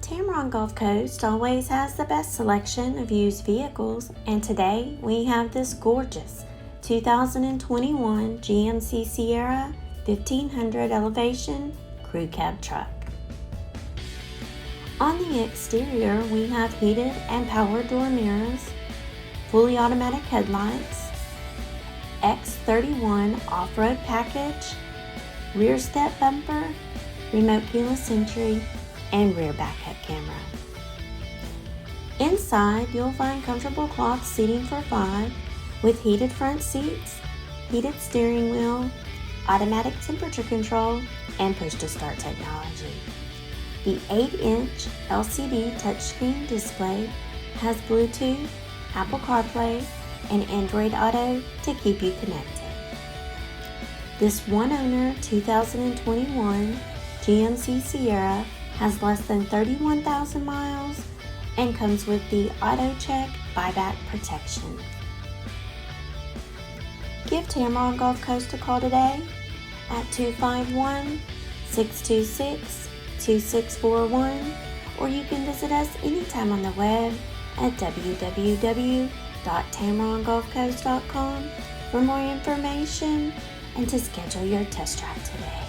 Tameron Gulf Coast always has the best selection of used vehicles, and today we have this gorgeous 2021 GMC Sierra 1500 elevation crew cab truck. On the exterior we have heated and power door mirrors, fully automatic headlights, X31 Off-Road Package, rear step bumper, remote keyless entry, and rear backup camera. Inside, you'll find comfortable cloth seating for 5 with heated front seats, heated steering wheel, automatic temperature control, and push-to-start technology. The 8-inch LCD touchscreen display has Bluetooth, Apple CarPlay, and Android Auto to keep you connected. This one-owner 2021 GMC Sierra has less than 31,000 miles and comes with the AutoCheck Buyback Protection. Give Tameron Gulf Coast a call today at 251-626-2641, or you can visit us anytime on the web at www.tamerongulfcoast.com for more information and to schedule your test drive today.